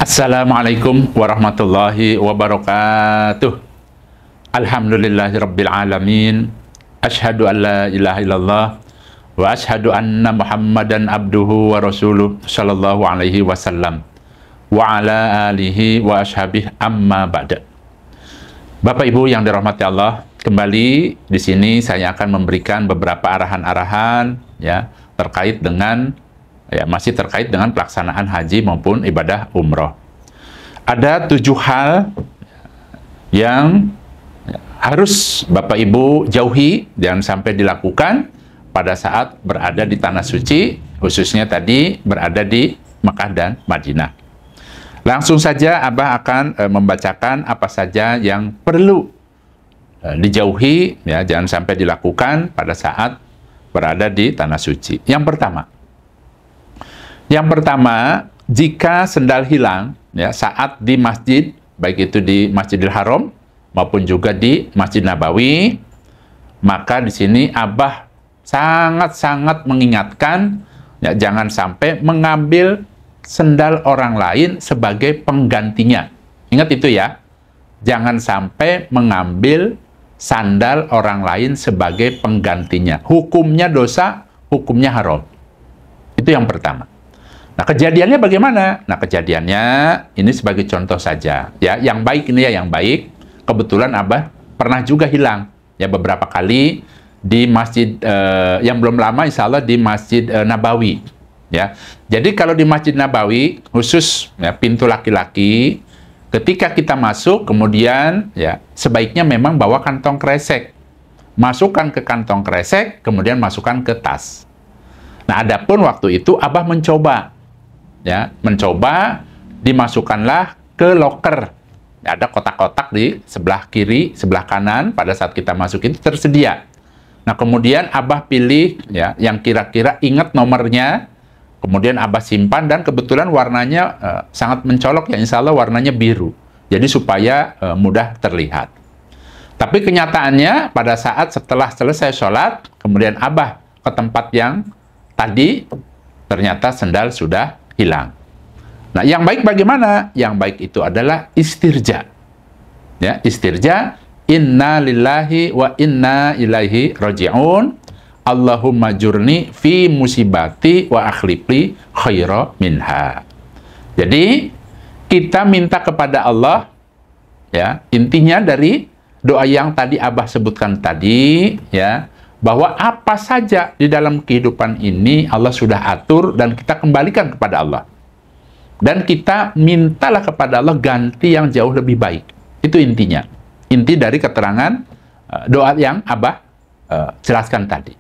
Assalamualaikum warahmatullahi wabarakatuh. Alhamdulillahirabbil alamin. Asyhadu an la ilaha illallah wa asyhadu anna Muhammadan abduhu wa rasuluh sallallahu alaihi wasallam wa ala alihi wa ashabihi amma ba'da. Bapak Ibu yang dirahmati Allah, kembali di sini saya akan memberikan beberapa arahan-arahan ya terkait dengan masih terkait dengan pelaksanaan haji maupun ibadah umroh. Ada 7 hal yang harus Bapak Ibu jauhi, jangan sampai dilakukan pada saat berada di Tanah Suci, khususnya tadi berada di Mekah dan Madinah. Langsung saja Abah akan membacakan apa saja yang perlu dijauhi, ya, jangan sampai dilakukan pada saat berada di Tanah Suci. Yang pertama, jika sendal hilang ya saat di masjid, baik itu di Masjidil Haram maupun juga di Masjid Nabawi, maka di sini Abah sangat-sangat mengingatkan ya, jangan sampai mengambil sendal orang lain sebagai penggantinya. Ingat itu ya, jangan sampai mengambil sandal orang lain sebagai penggantinya. Hukumnya dosa, hukumnya haram. Itu yang pertama. Nah, kejadiannya bagaimana? Nah, kejadiannya ini sebagai contoh saja. Ya, yang baik ini ya, yang baik. Kebetulan Abah pernah juga hilang ya beberapa kali di masjid yang belum lama, insya Allah di Masjid Nabawi. Ya, jadi kalau di Masjid Nabawi khusus ya, pintu laki-laki, ketika kita masuk kemudian ya sebaiknya memang bawa kantong kresek. Masukkan ke kantong kresek, kemudian masukkan ke tas. Nah, adapun waktu itu Abah mencoba dimasukkanlah ke loker. Ada kotak-kotak di sebelah kiri, sebelah kanan pada saat kita masuk itu tersedia. Nah, kemudian Abah pilih ya yang kira-kira ingat nomornya, kemudian Abah simpan dan kebetulan warnanya sangat mencolok ya, insya Allah warnanya biru. Jadi supaya mudah terlihat. Tapi kenyataannya pada saat setelah selesai sholat, kemudian Abah ke tempat yang tadi, ternyata sendal sudah hilang. Nah, yang baik bagaimana? Yang baik itu adalah istirja. Ya, istirja, inna lillahi wa inna ilaihi raji'un. Allahumma jurni fi musibati wa akhlifli khaira minha. Jadi, kita minta kepada Allah, ya, intinya dari doa yang tadi Abah sebutkan tadi, ya, bahwa apa saja di dalam kehidupan ini Allah sudah atur dan kita kembalikan kepada Allah. Dan kita mintalah kepada Allah ganti yang jauh lebih baik. Itu intinya. Inti dari keterangan doa yang Abah jelaskan tadi.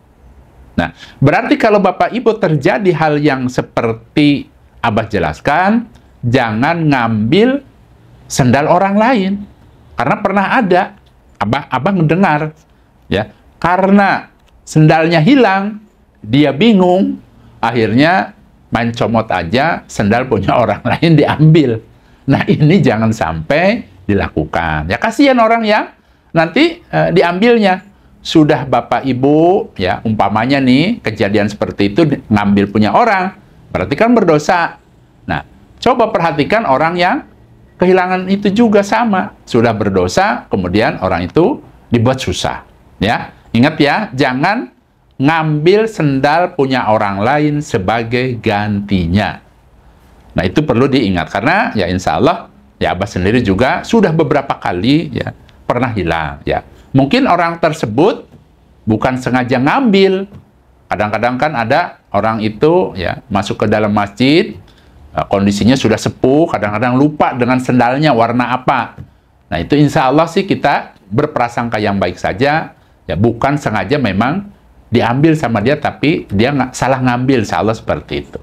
Nah, berarti kalau Bapak Ibu terjadi hal yang seperti Abah jelaskan, jangan ngambil sendal orang lain. Karena pernah ada, Abah mendengar, ya, karena sendalnya hilang, dia bingung, akhirnya main comot aja, sendal punya orang lain diambil. Nah, ini jangan sampai dilakukan. Ya, kasihan orang yang nanti diambilnya. Sudah Bapak Ibu, ya, umpamanya nih, kejadian seperti itu, ngambil punya orang, berarti kan berdosa. Nah, coba perhatikan orang yang kehilangan itu juga sama. Sudah berdosa, kemudian orang itu dibuat susah. Ya, ingat ya, jangan ngambil sendal punya orang lain sebagai gantinya. Nah, itu perlu diingat karena ya insya Allah ya Abah sendiri juga sudah beberapa kali ya pernah hilang ya. Mungkin orang tersebut bukan sengaja ngambil. Kadang-kadang kan ada orang itu ya masuk ke dalam masjid, kondisinya sudah sepuh, kadang-kadang lupa dengan sendalnya warna apa. Nah, itu insya Allah sih kita berprasangka yang baik saja, ya bukan sengaja memang diambil sama dia, tapi dia nggak salah ngambil, insya Allah seperti itu.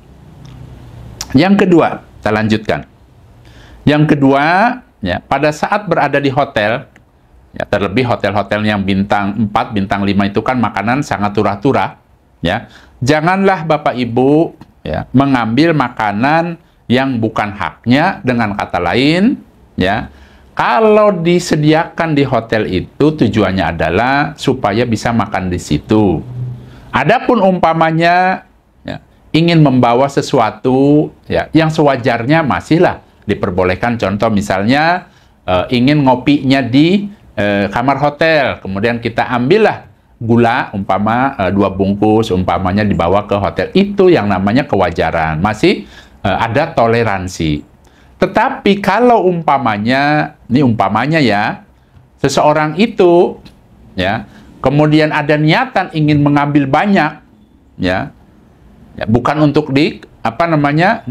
Yang kedua, kita lanjutkan. Yang kedua, ya, pada saat berada di hotel, ya, terlebih hotel-hotel yang bintang 4, bintang 5 itu kan makanan sangat turah-turah, ya. Janganlah Bapak Ibu ya mengambil makanan yang bukan haknya, dengan kata lain, ya. Kalau disediakan di hotel itu tujuannya adalah supaya bisa makan di situ. Adapun umpamanya ya, ingin membawa sesuatu ya yang sewajarnya masihlah diperbolehkan. Contoh misalnya ingin ngopinya di kamar hotel, kemudian kita ambillah gula umpama 2 bungkus umpamanya dibawa ke hotel, itu yang namanya kewajaran, masih ada toleransi. Tetapi kalau umpamanya, ini umpamanya ya, seseorang itu ya kemudian ada niatan ingin mengambil banyak ya, bukan untuk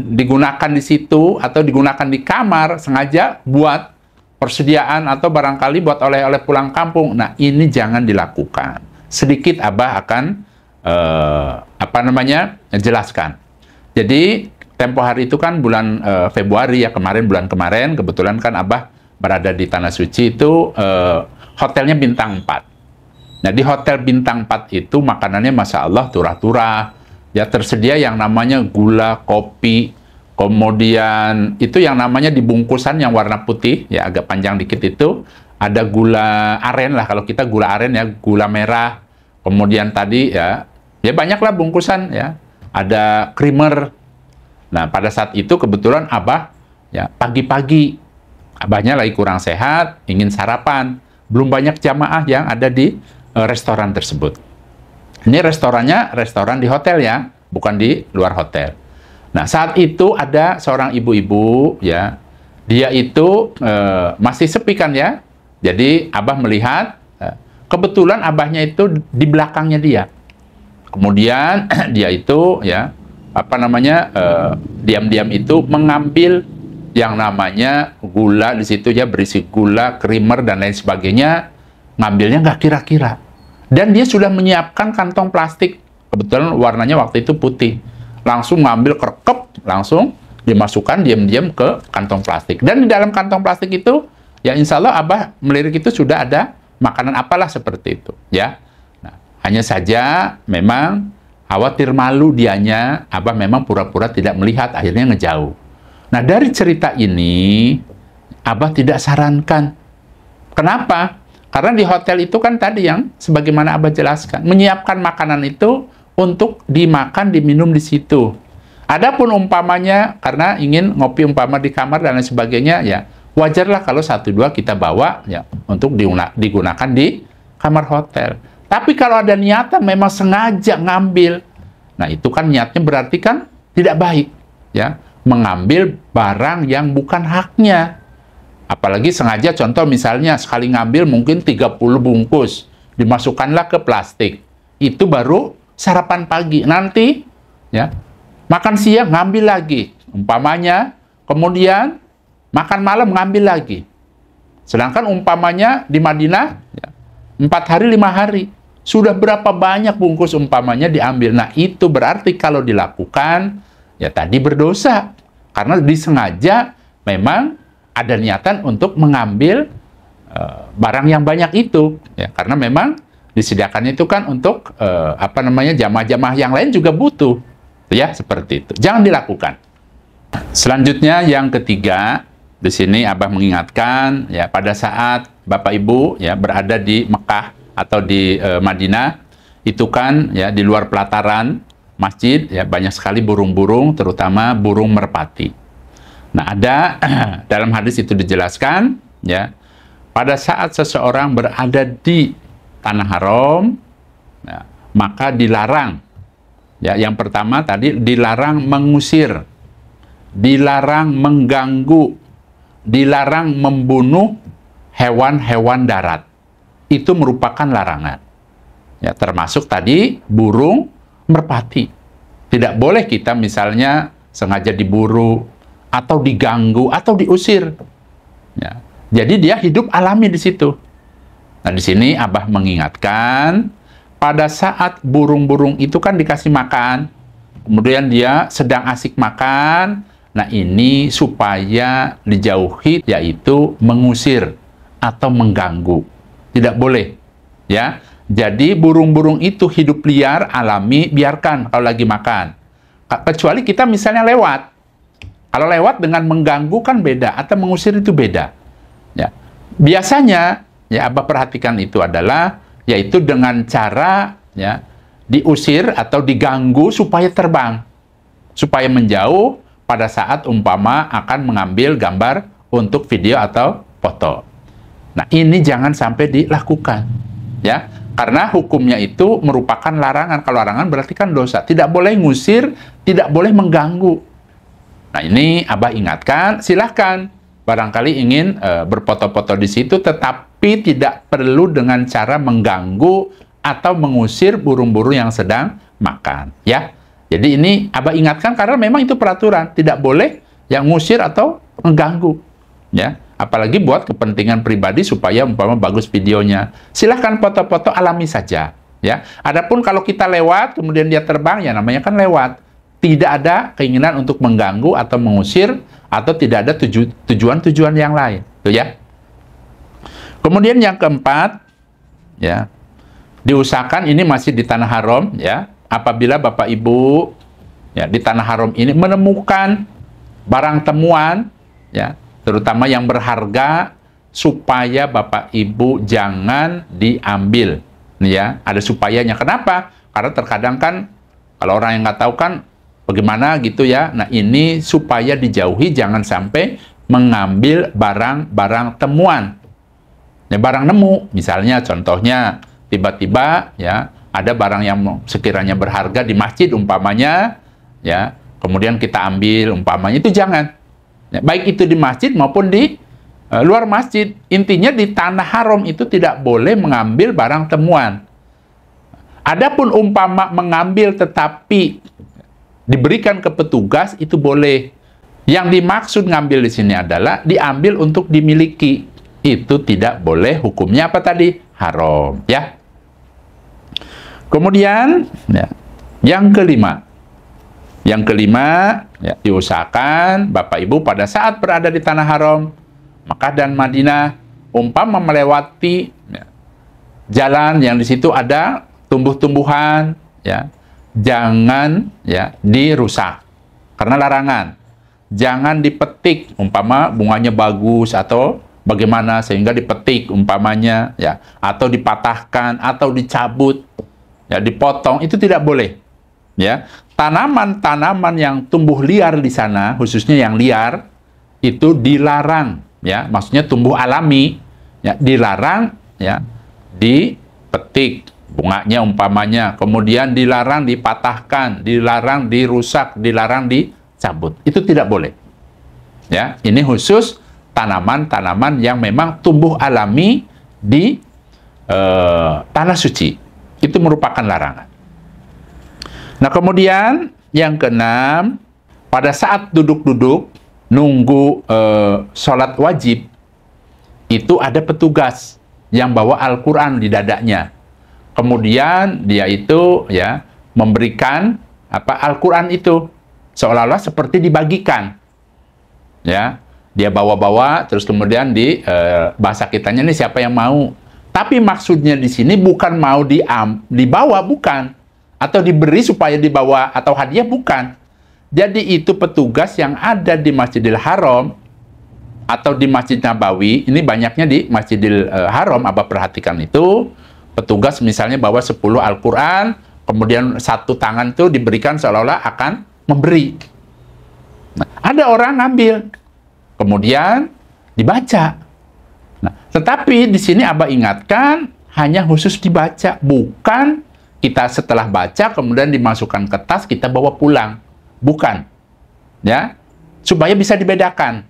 digunakan di situ atau digunakan di kamar, sengaja buat persediaan atau barangkali buat oleh-oleh pulang kampung. Nah, ini jangan dilakukan. Sedikit Abah akan jelaskan. Jadi tempo hari itu kan bulan Februari ya, bulan kemarin kebetulan kan Abah berada di Tanah Suci itu, hotelnya bintang 4. Nah, di hotel bintang 4 itu makanannya Masya Allah turah-turah. Ya, tersedia yang namanya gula, kopi, kemudian itu yang namanya di bungkusan yang warna putih, ya agak panjang dikit itu, ada gula aren lah, kalau kita gula aren ya, gula merah, kemudian tadi ya banyaklah bungkusan ya, ada creamer. Nah, pada saat itu kebetulan Abah ya pagi-pagi, Abahnya lagi kurang sehat, ingin sarapan, belum banyak jamaah yang ada di restoran tersebut. Ini restorannya restoran di hotel ya, bukan di luar hotel. Nah, saat itu ada seorang ibu-ibu ya, dia itu masih sepi kan ya. Jadi Abah melihat, kebetulan Abahnya itu di belakangnya dia. Kemudian dia itu ya diam-diam itu mengambil yang namanya gula, di situ ya berisi gula, creamer dan lain sebagainya, ngambilnya nggak kira-kira. Dan dia sudah menyiapkan kantong plastik, kebetulan warnanya waktu itu putih. Langsung ngambil kerkep, langsung dimasukkan diam-diam ke kantong plastik. Dan di dalam kantong plastik itu, ya insya Allah Abah melirik itu sudah ada makanan apalah seperti itu, ya. Nah, hanya saja memang khawatir malu dianya, Abah memang pura-pura tidak melihat, akhirnya ngejauh. Nah, dari cerita ini, Abah tidak sarankan. Kenapa? Karena di hotel itu kan tadi yang sebagaimana Abah jelaskan, menyiapkan makanan itu untuk dimakan, diminum di situ. Adapun umpamanya karena ingin ngopi umpama di kamar dan lain sebagainya, ya wajarlah kalau 1-2 kita bawa ya untuk digunakan di kamar hotel. Tapi kalau ada niatan memang sengaja ngambil, nah itu kan niatnya berarti kan tidak baik, ya, mengambil barang yang bukan haknya. Apalagi sengaja, contoh misalnya sekali ngambil mungkin 30 bungkus, dimasukkanlah ke plastik. Itu baru sarapan pagi. Nanti ya makan siang ngambil lagi, umpamanya, kemudian makan malam ngambil lagi. Sedangkan umpamanya di Madinah ya, 4 hari 5 hari sudah berapa banyak bungkus umpamanya diambil. Nah, itu berarti kalau dilakukan ya tadi berdosa, karena disengaja memang ada niatan untuk mengambil barang yang banyak itu, ya, karena memang disediakannya itu kan untuk jamaah-jamaah yang lain juga butuh, ya, seperti itu. Jangan dilakukan. Selanjutnya yang ketiga, di sini Abah mengingatkan ya, pada saat Bapak Ibu ya berada di Mekah atau di Madinah, itu kan ya di luar pelataran masjid ya banyak sekali burung-burung, terutama burung merpati. Nah, ada dalam hadis itu dijelaskan ya, pada saat seseorang berada di tanah haram ya, maka dilarang ya, yang pertama tadi dilarang mengusir, dilarang mengganggu, dilarang membunuh hewan-hewan darat. Itu merupakan larangan ya, termasuk tadi burung merpati. Tidak boleh kita misalnya sengaja diburu atau diganggu atau diusir. Ya. Jadi dia hidup alami di situ. Nah, di sini Abah mengingatkan, pada saat burung-burung itu kan dikasih makan, kemudian dia sedang asik makan, nah ini supaya dijauhi, yaitu mengusir atau mengganggu. Tidak boleh. Ya. Jadi burung-burung itu hidup liar, alami, biarkan kalau lagi makan. Kecuali kita misalnya lewat. Kalau lewat dengan mengganggu kan beda, atau mengusir itu beda. Ya. Biasanya, ya Abah perhatikan itu adalah, yaitu dengan cara ya diusir atau diganggu supaya terbang, supaya menjauh. pada saat umpama akan mengambil gambar untuk video atau foto. Nah, ini jangan sampai dilakukan, ya. Karena hukumnya itu merupakan larangan. Kalau larangan berarti kan dosa. Tidak boleh ngusir, tidak boleh mengganggu. Nah, ini Abah ingatkan, silahkan. Barangkali ingin berfoto-foto di situ, tetapi tidak perlu dengan cara mengganggu atau mengusir burung-burung yang sedang makan, ya. Jadi ini Abah ingatkan karena memang itu peraturan. Tidak boleh yang ngusir atau mengganggu, ya. Apalagi buat kepentingan pribadi supaya umpama bagus videonya. Silahkan foto-foto alami saja, ya. Adapun kalau kita lewat kemudian dia terbang, ya namanya kan lewat. Tidak ada keinginan untuk mengganggu atau mengusir atau tidak ada tujuan-tujuan yang lain, tuh ya. Kemudian yang keempat, ya, diusahakan ini masih di tanah haram, ya. Apabila Bapak Ibu, ya, di tanah haram ini menemukan barang temuan, ya, terutama yang berharga, supaya Bapak Ibu jangan diambil, ya. Ada supayanya. Kenapa? Karena terkadang kan kalau orang yang nggak tahu kan bagaimana gitu, ya. Nah, ini supaya dijauhi, jangan sampai mengambil barang-barang temuan, ya, barang nemu. Misalnya contohnya tiba-tiba, ya, ada barang yang sekiranya berharga di masjid umpamanya, ya, kemudian kita ambil umpamanya, itu jangan. Ya, baik itu di masjid maupun di luar masjid. Intinya di tanah haram itu tidak boleh mengambil barang temuan. Adapun umpama mengambil tetapi diberikan ke petugas, itu boleh. Yang dimaksud ngambil di sini adalah diambil untuk dimiliki. Itu tidak boleh, hukumnya apa tadi? Haram, ya. Kemudian, ya, yang kelima. Yang kelima, ya, diusahakan Bapak Ibu pada saat berada di tanah haram, Makkah dan Madinah, umpama melewati, ya, jalan yang di situ ada tumbuh-tumbuhan, ya, jangan, ya, dirusak karena larangan. Jangan dipetik, umpama bunganya bagus atau bagaimana sehingga dipetik umpamanya, ya, atau dipatahkan atau dicabut, ya, dipotong, itu tidak boleh, ya. Tanaman-tanaman yang tumbuh liar di sana, khususnya yang liar, itu dilarang, ya. Maksudnya tumbuh alami, ya, dilarang, ya, dipetik bunganya umpamanya, kemudian dilarang dipatahkan, dilarang dirusak, dilarang dicabut. Itu tidak boleh, ya. Ini khusus tanaman-tanaman yang memang tumbuh alami di tanah suci. Itu merupakan larangan. Nah, kemudian yang keenam, pada saat duduk-duduk nunggu sholat wajib, itu ada petugas yang bawa Al-Quran di dadanya. Kemudian dia itu, ya, memberikan Al-Quran itu seolah-olah seperti dibagikan, ya. Dia bawa-bawa, terus kemudian di bahasa kitanya nih siapa yang mau. Tapi maksudnya di sini bukan mau dibawa, bukan. Atau diberi supaya dibawa, atau hadiah, bukan. Jadi itu petugas yang ada di Masjidil Haram, atau di Masjid Nabawi, ini banyaknya di Masjidil Haram, Abah perhatikan itu, petugas misalnya bawa 10 Al-Quran, kemudian satu tangan itu diberikan seolah-olah akan memberi. Nah, ada orang ngambil, kemudian dibaca. Nah, tetapi di sini Abah ingatkan hanya khusus dibaca, bukan kita setelah baca kemudian dimasukkan ke tas kita bawa pulang, bukan, ya, supaya bisa dibedakan.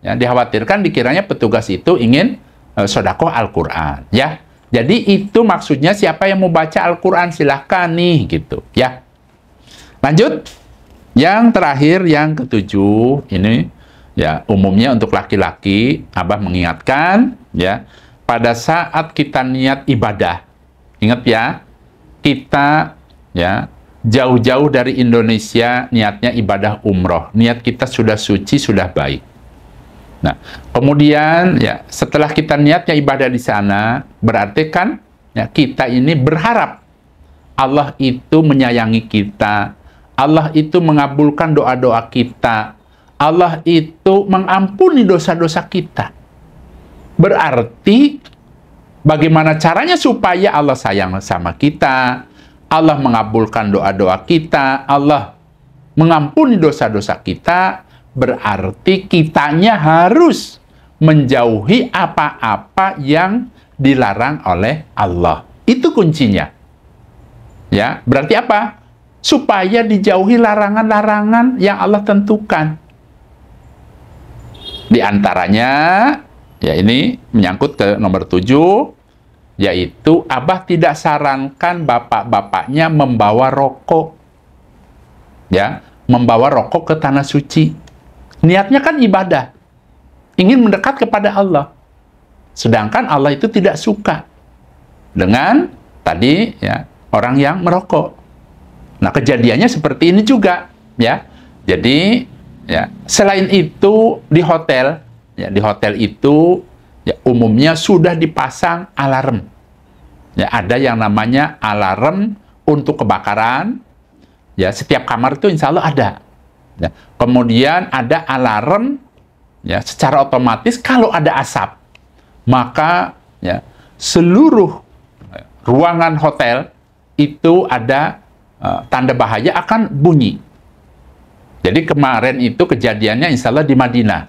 Ya, dikhawatirkan dikiranya petugas itu ingin sedekah Al-Quran, ya. Jadi itu maksudnya siapa yang mau baca Al-Quran silahkan nih, gitu, ya. Lanjut, yang terakhir, yang ketujuh, ini, ya, umumnya untuk laki-laki, Abah mengingatkan, ya, pada saat kita niat ibadah, ingat ya, kita, ya, jauh-jauh dari Indonesia niatnya ibadah umroh, niat kita sudah suci, sudah baik. Nah, kemudian, ya, setelah kita niatnya ibadah di sana, berarti kan, ya, kita ini berharap Allah itu menyayangi kita, Allah itu mengabulkan doa-doa kita, Allah itu mengampuni dosa-dosa kita. Berarti bagaimana caranya supaya Allah sayang sama kita, Allah mengabulkan doa-doa kita, Allah, mengampuni dosa-dosa kita, berarti kitanya harus menjauhi apa-apa yang dilarang oleh Allah. Itu kuncinya. Ya, berarti apa? Supaya dijauhi larangan-larangan yang Allah tentukan. Di antaranya, ya ini menyangkut ke nomor 7, yaitu Abah tidak sarankan bapak-bapaknya membawa rokok. Ya, membawa rokok ke tanah suci. Niatnya kan ibadah. Ingin mendekat kepada Allah. Sedangkan Allah itu tidak suka dengan tadi ya orang yang merokok. Nah, kejadiannya seperti ini juga, ya. Jadi, ya, selain itu di hotel, ya, di hotel itu ya umumnya sudah dipasang alarm. Ya, ada yang namanya alarm untuk kebakaran. Ya, setiap kamar itu insya Allah ada. Ya. Kemudian ada alarm, ya, secara otomatis kalau ada asap, maka ya seluruh ruangan hotel itu ada tanda bahaya akan bunyi. Jadi kemarin itu kejadiannya insya Allah di Madinah.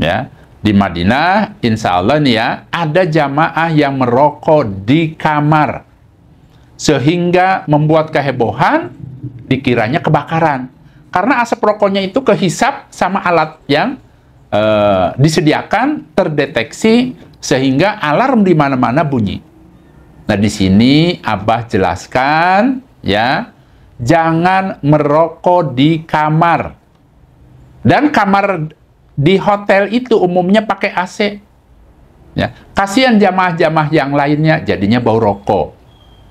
Ya, di Madinah insya Allah nih ya, ada jamaah yang merokok di kamar. Sehingga membuat kehebohan, dikiranya kebakaran. Karena asap rokoknya itu kehisap sama alat yang disediakan, terdeteksi, sehingga alarm di mana-mana bunyi. Nah, di sini Abah jelaskan, ya, jangan merokok di kamar. Dan kamar di hotel itu umumnya pakai AC. Ya, kasihan jamaah-jamaah yang lainnya jadinya bau rokok.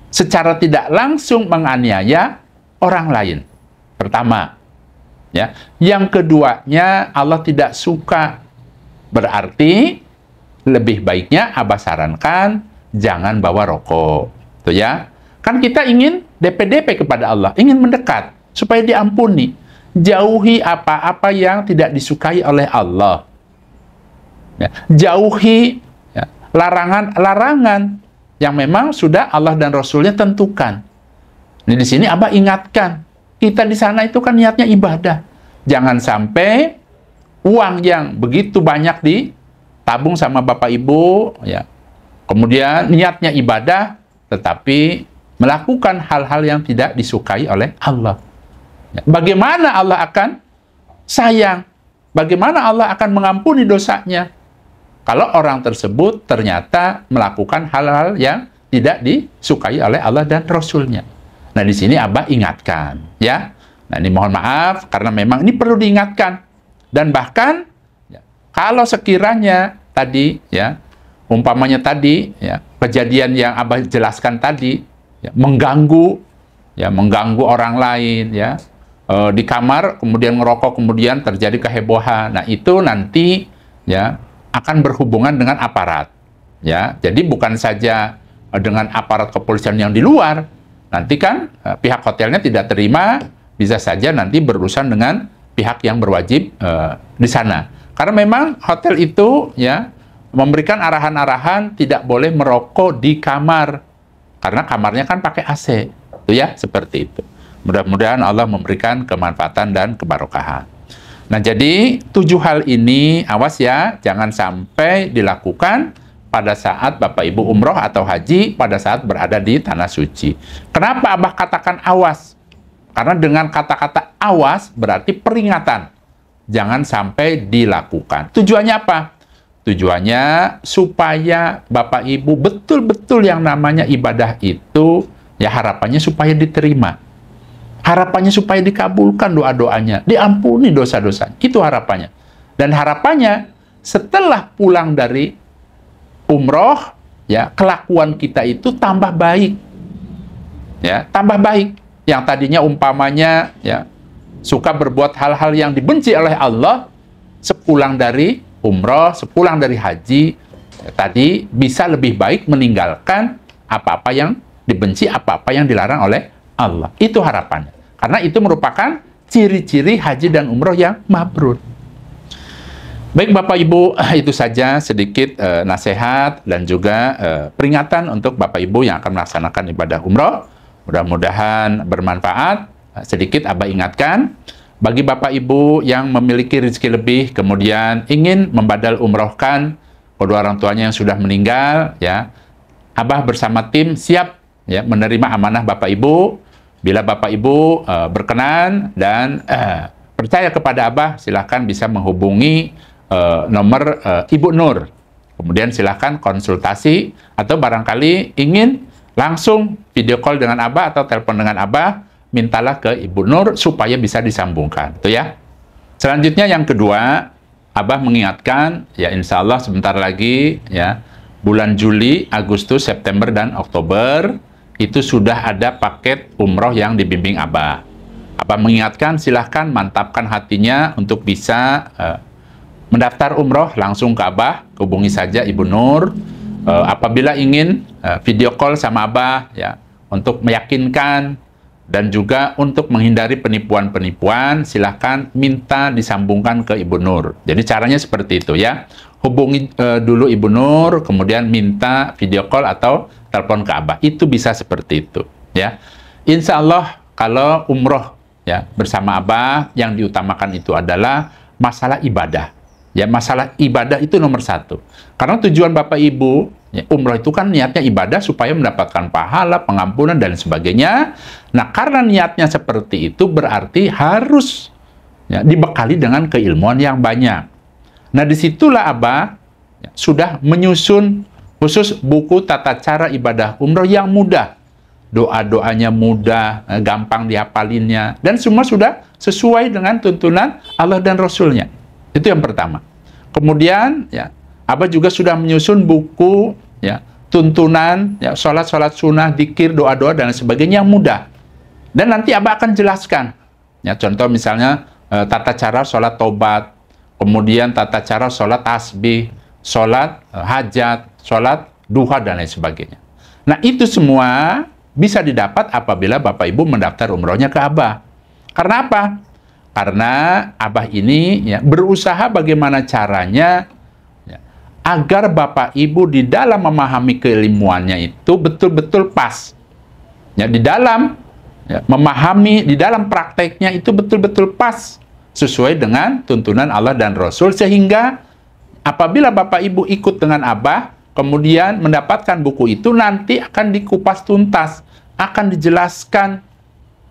Secara tidak langsung menganiaya orang lain. Pertama, ya. Yang keduanya Allah tidak suka. Berarti lebih baiknya Abah sarankan jangan bawa rokok. Tuh ya. Kan kita ingin DP-DP kepada Allah, ingin mendekat supaya diampuni. Jauhi apa-apa yang tidak disukai oleh Allah. Ya. Jauhi ya, larangan-larangan yang memang sudah Allah dan Rasulnya tentukan. Ini di sini Abah ingatkan, kita di sana itu kan niatnya ibadah. Jangan sampai uang yang begitu banyak ditabung sama Bapak Ibu, ya, kemudian niatnya ibadah, tetapi melakukan hal-hal yang tidak disukai oleh Allah. Ya, bagaimana Allah akan sayang? Bagaimana Allah akan mengampuni dosanya? Kalau orang tersebut ternyata melakukan hal-hal yang tidak disukai oleh Allah dan Rasulnya. Nah, di sini Abah ingatkan, ya. Nah, ini mohon maaf, karena memang ini perlu diingatkan. Dan bahkan, ya, kalau sekiranya tadi, ya, umpamanya tadi, ya, kejadian yang Abah jelaskan tadi, ya, mengganggu orang lain, ya, di kamar, kemudian ngerokok, kemudian terjadi kehebohan. Nah, itu nanti, ya, akan berhubungan dengan aparat. Ya, jadi bukan saja dengan aparat kepolisian yang di luar, nanti kan pihak hotelnya tidak terima, bisa saja nanti berurusan dengan pihak yang berwajib di sana. Karena memang hotel itu ya memberikan arahan-arahan tidak boleh merokok di kamar, karena kamarnya kan pakai AC, itu ya, seperti itu. Mudah-mudahan Allah memberikan kemanfaatan dan kebarokahan. Nah, jadi 7 hal ini awas ya, jangan sampai dilakukan pada saat Bapak Ibu umroh atau haji, pada saat berada di tanah suci. Kenapa Abah katakan awas? Karena dengan kata-kata awas berarti peringatan. Jangan sampai dilakukan. Tujuannya apa? Tujuannya supaya Bapak Ibu betul-betul yang namanya ibadah itu, ya harapannya supaya diterima. Harapannya supaya dikabulkan doa-doanya, diampuni dosa-dosa. Itu harapannya. Dan harapannya setelah pulang dari umroh, ya kelakuan kita itu tambah baik. Ya, tambah baik. Yang tadinya umpamanya ya suka berbuat hal-hal yang dibenci oleh Allah, sepulang dari umroh, sepulang dari haji, ya, tadi bisa lebih baik meninggalkan apa-apa yang dibenci, apa-apa yang dilarang oleh Allah. Itu harapannya. Karena itu merupakan ciri-ciri haji dan umroh yang mabrur. Baik Bapak Ibu, itu saja sedikit nasihat dan juga peringatan untuk Bapak Ibu yang akan melaksanakan ibadah umroh. Mudah-mudahan bermanfaat. sedikit Abah ingatkan, bagi Bapak Ibu yang memiliki rezeki lebih, kemudian ingin membadal umrohkan kedua orang tuanya yang sudah meninggal, ya, Abah bersama tim siap ya menerima amanah Bapak Ibu. Bila Bapak Ibu berkenan dan percaya kepada Abah, silahkan bisa menghubungi nomor Ibu Nur. Kemudian silahkan konsultasi, atau barangkali ingin langsung video call dengan Abah atau telepon dengan Abah, mintalah ke Ibu Nur supaya bisa disambungkan. Itu ya. Selanjutnya yang kedua, Abah mengingatkan, ya insya Allah sebentar lagi, ya, bulan Juli, Agustus, September, dan Oktober, itu sudah ada paket umroh yang dibimbing Abah. Abah mengingatkan, silahkan mantapkan hatinya untuk bisa mendaftar umroh langsung ke Abah, hubungi saja Ibu Nur. Apabila ingin video call sama Abah, ya, untuk meyakinkan dan juga untuk menghindari penipuan-penipuan, silahkan minta disambungkan ke Ibu Nur. Jadi caranya seperti itu ya. Hubungi dulu Ibu Nur, kemudian minta video call atau telepon ke Abah. Itu bisa seperti itu ya. Insya Allah kalau umroh ya bersama Abah, yang diutamakan itu adalah masalah ibadah. Ya, masalah ibadah itu nomor satu. Karena tujuan Bapak Ibu, ya, umroh itu kan niatnya ibadah supaya mendapatkan pahala, pengampunan, dan sebagainya. Nah, karena niatnya seperti itu, berarti harus ya, dibekali dengan keilmuan yang banyak. Nah, disitulah Abah ya, sudah menyusun khusus buku tata cara ibadah umroh yang mudah. Doa-doanya mudah, gampang dihapalinnya, dan semua sudah sesuai dengan tuntunan Allah dan Rasulnya. Itu yang pertama. Kemudian, ya, Abah juga sudah menyusun buku, ya, tuntunan, ya, sholat-sholat sunnah, dzikir, doa-doa, dan sebagainya yang mudah. Dan nanti Abah akan jelaskan. Ya, contoh misalnya, tata cara sholat tobat, kemudian tata cara sholat tasbih, sholat hajat, sholat duha, dan lain sebagainya. Nah, itu semua bisa didapat apabila Bapak Ibu mendaftar umrohnya ke Abah. Karena apa? Karena Abah ini ya, berusaha bagaimana caranya ya, agar Bapak Ibu di dalam memahami keilmuannya itu betul-betul pas. Ya, di dalam ya, memahami, di dalam prakteknya itu betul-betul pas. Sesuai dengan tuntunan Allah dan Rasul. Sehingga apabila Bapak Ibu ikut dengan Abah, kemudian mendapatkan buku itu, nanti akan dikupas tuntas. Akan dijelaskan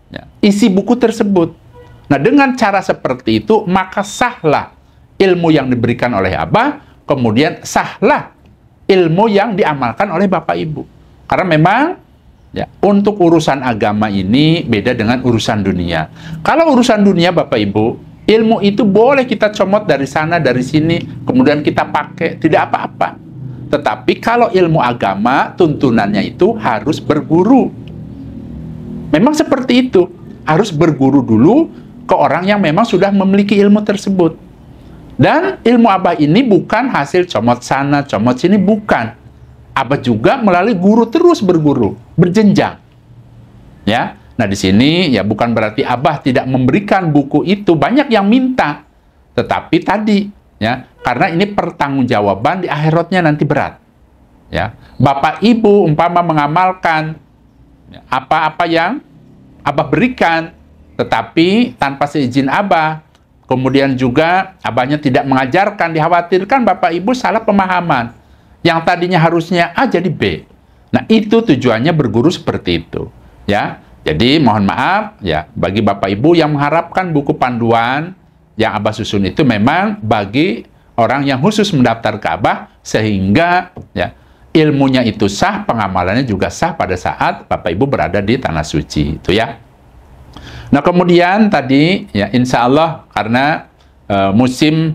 ya, isi buku tersebut. Nah, dengan cara seperti itu, maka sahlah ilmu yang diberikan oleh Abah, kemudian sahlah ilmu yang diamalkan oleh Bapak Ibu. Karena memang, ya, untuk urusan agama ini beda dengan urusan dunia. Kalau urusan dunia, Bapak Ibu, ilmu itu boleh kita comot dari sana, dari sini, kemudian kita pakai, tidak apa-apa. Tetapi kalau ilmu agama, tuntunannya itu harus berguru. Memang seperti itu. Harus berguru dulu ke orang yang memang sudah memiliki ilmu tersebut. Dan ilmu Abah ini bukan hasil comot sana, comot sini, bukan. Abah juga melalui guru terus berguru, berjenjang. Ya. Nah, di sini ya bukan berarti Abah tidak memberikan buku itu, banyak yang minta. Tetapi tadi ya, karena ini pertanggungjawaban di akhiratnya nanti berat. Ya. Bapak Ibu umpama mengamalkan apa-apa yang Abah berikan, tetapi tanpa seizin Abah, kemudian juga Abahnya tidak mengajarkan, dikhawatirkan Bapak Ibu salah pemahaman. Yang tadinya harusnya A jadi B. Nah, itu tujuannya berguru seperti itu. Ya, jadi mohon maaf ya bagi Bapak Ibu yang mengharapkan buku panduan yang Abah susun itu memang bagi orang yang khusus mendaftar ke Abah, sehingga ya ilmunya itu sah, pengamalannya juga sah pada saat Bapak Ibu berada di tanah suci. Itu ya. Nah, kemudian tadi ya insya Allah karena musim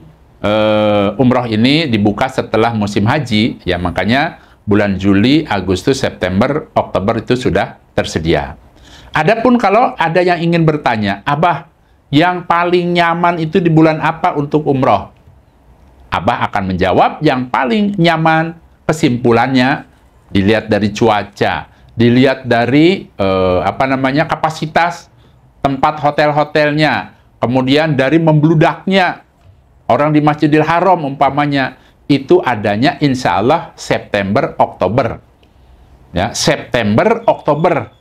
umroh ini dibuka setelah musim haji, ya makanya bulan Juli, Agustus, September, Oktober itu sudah tersedia. Adapun kalau ada yang ingin bertanya, Abah, yang paling nyaman itu di bulan apa untuk umroh? Abah akan menjawab yang paling nyaman, kesimpulannya dilihat dari cuaca, dilihat dari kapasitas tempat hotel-hotelnya, kemudian dari membludaknya orang di Masjidil Haram umpamanya, itu adanya insya Allah September, Oktober. Ya, September, Oktober.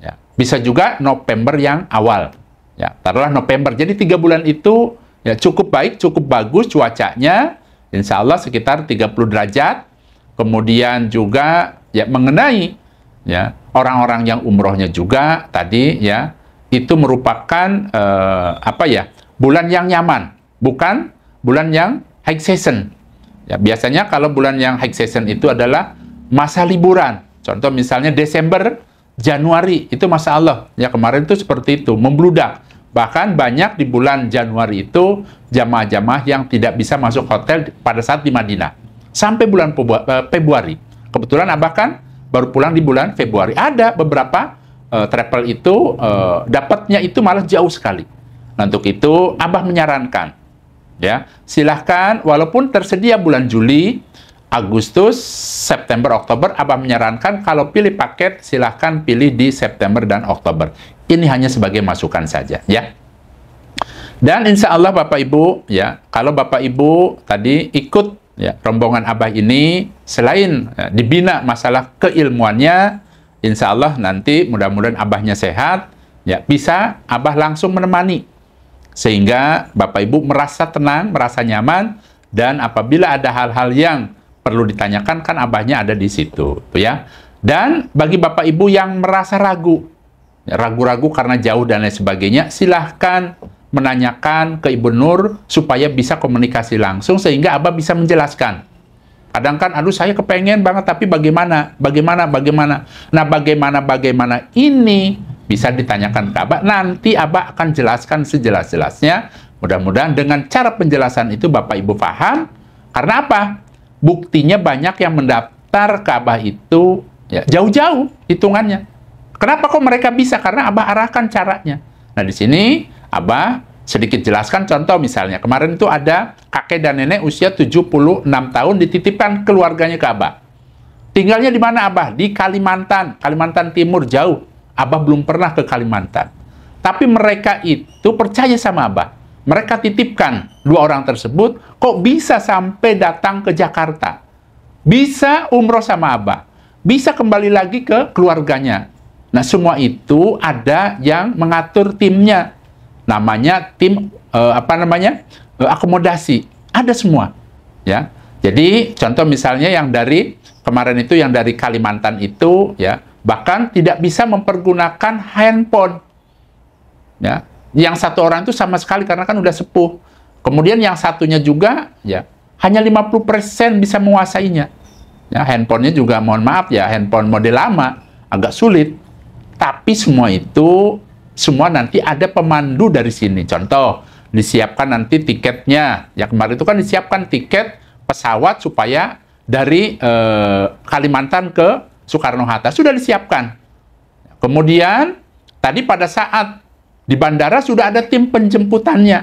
Ya, Bisa juga November yang awal. Ya, taruhlah November. Jadi 3 bulan itu ya cukup baik, cukup bagus cuacanya. Insya Allah sekitar 30 derajat. Kemudian juga ya mengenai ya orang-orang yang umrohnya juga tadi ya itu merupakan bulan yang nyaman, bukan bulan yang high season. Ya, biasanya kalau bulan yang high season itu adalah masa liburan. Contoh misalnya Desember, Januari, itu Masya Allah. Ya, kemarin itu seperti itu, membludak. Bahkan banyak di bulan Januari itu jamaah-jamaah yang tidak bisa masuk hotel pada saat di Madinah. Sampai bulan Februari. Kebetulan Abah kan baru pulang di bulan Februari. Ada beberapa travel itu, dapatnya itu malah jauh sekali. Nah, untuk itu Abah menyarankan, ya silahkan walaupun tersedia bulan Juli, Agustus, September, Oktober, Abah menyarankan kalau pilih paket silahkan pilih di September dan Oktober. Ini hanya sebagai masukan saja, ya. Dan insya Allah Bapak Ibu, ya kalau Bapak Ibu tadi ikut ya rombongan Abah ini, selain dibina masalah keilmuannya, insya Allah nanti mudah-mudahan Abahnya sehat, ya bisa Abah langsung menemani. Sehingga Bapak Ibu merasa tenang, merasa nyaman, dan apabila ada hal-hal yang perlu ditanyakan, kan Abahnya ada di situ, tuh ya. Dan bagi Bapak Ibu yang merasa ragu-ragu karena jauh dan lain sebagainya, silahkan menanyakan ke Ibu Nur supaya bisa komunikasi langsung sehingga Abah bisa menjelaskan. Kadang kan, aduh saya kepengen banget tapi bagaimana? Nah, bagaimana ini bisa ditanyakan ke Abah. Nanti Abah akan jelaskan sejelas-jelasnya. Mudah-mudahan dengan cara penjelasan itu Bapak Ibu paham. Karena apa? Buktinya banyak yang mendaftar ke Abah itu ya, jauh-jauh hitungannya. Kenapa kok mereka bisa? Karena Abah arahkan caranya. Nah, di sini Abah sedikit jelaskan contoh misalnya. Kemarin itu ada kakek dan nenek usia 76 tahun dititipkan keluarganya ke Abah. Tinggalnya di mana Abah? Di Kalimantan. Kalimantan Timur jauh. Abah belum pernah ke Kalimantan. Tapi mereka itu percaya sama Abah. Mereka titipkan 2 orang tersebut, kok bisa sampai datang ke Jakarta. Bisa umroh sama Abah. Bisa kembali lagi ke keluarganya. Nah, semua itu ada yang mengatur timnya. Namanya tim akomodasi. Ada semua, ya. Jadi contoh misalnya yang dari kemarin itu yang dari Kalimantan itu ya, bahkan tidak bisa mempergunakan handphone. Ya. Yang satu orang itu sama sekali karena kan udah sepuh. Kemudian yang satunya juga ya hanya 50% bisa menguasainya. Ya, handphonenya juga mohon maaf ya, handphone model lama, agak sulit. Tapi semua itu semua nanti ada pemandu dari sini. Contoh, disiapkan nanti tiketnya. Ya kemarin itu kan disiapkan tiket pesawat supaya dari Kalimantan ke Soekarno-Hatta. Sudah disiapkan. Kemudian, tadi pada saat di bandara sudah ada tim penjemputannya.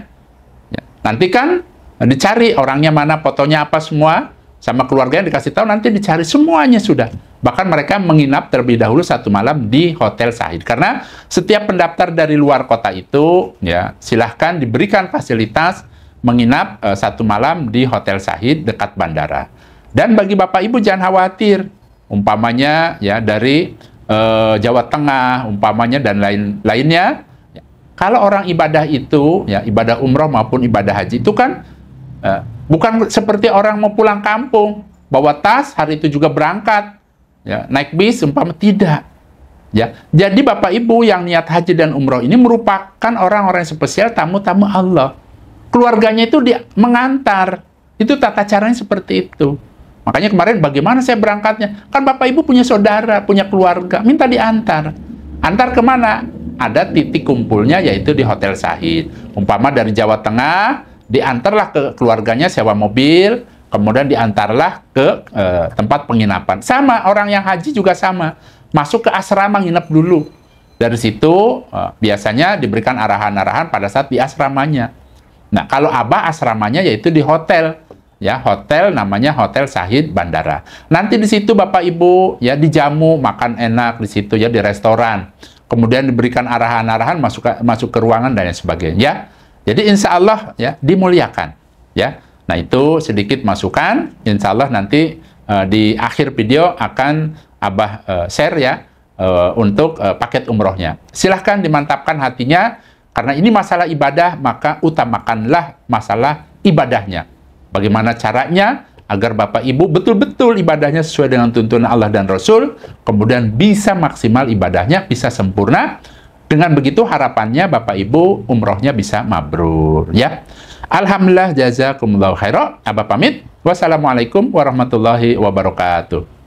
Ya, nanti kan dicari orangnya mana, fotonya apa semua, sama keluarganya dikasih tahu, nanti dicari semuanya sudah. Bahkan mereka menginap terlebih dahulu 1 malam di Hotel Sahid. Karena setiap pendaftar dari luar kota itu, ya silahkan diberikan fasilitas menginap 1 malam di Hotel Sahid dekat bandara. Dan bagi Bapak Ibu jangan khawatir, umpamanya ya dari Jawa Tengah, umpamanya dan lainnya. Ya, kalau orang ibadah itu, ya ibadah umroh maupun ibadah haji itu kan bukan seperti orang mau pulang kampung, bawa tas hari itu juga berangkat. Ya, naik bis umpama tidak. Ya, jadi Bapak Ibu yang niat haji dan umroh ini merupakan orang-orang spesial, tamu-tamu Allah. Keluarganya itu dia mengantar. Itu tata caranya seperti itu. Makanya kemarin bagaimana saya berangkatnya? Kan Bapak Ibu punya saudara, punya keluarga, minta diantar. Antar kemana? Ada titik kumpulnya yaitu di Hotel Sahid. Umpama dari Jawa Tengah, diantarlah ke keluarganya sewa mobil, kemudian diantarlah ke tempat penginapan. Sama, orang yang haji juga sama. Masuk ke asrama, nginep dulu. Dari situ, biasanya diberikan arahan-arahan pada saat di asramanya. Nah, kalau Abah asramanya yaitu di hotel. Ya, hotel namanya Hotel Sahid Bandara. Nanti di situ Bapak Ibu, ya dijamu, makan enak di situ ya, di restoran. Kemudian diberikan arahan-arahan masuk ke ruangan dan lain sebagainya. Ya. Jadi insya Allah ya dimuliakan. Ya. Nah, itu sedikit masukan. Insya Allah nanti di akhir video akan Abah share ya untuk paket umrohnya. Silahkan dimantapkan hatinya, karena ini masalah ibadah, maka utamakanlah masalah ibadahnya. Bagaimana caranya agar Bapak Ibu betul-betul ibadahnya sesuai dengan tuntunan Allah dan Rasul, kemudian bisa maksimal ibadahnya, bisa sempurna. Dengan begitu harapannya Bapak Ibu umrohnya bisa mabrur, ya. Alhamdulillah, jazakumullahu khairan. Abah pamit. Wassalamualaikum warahmatullahi wabarakatuh.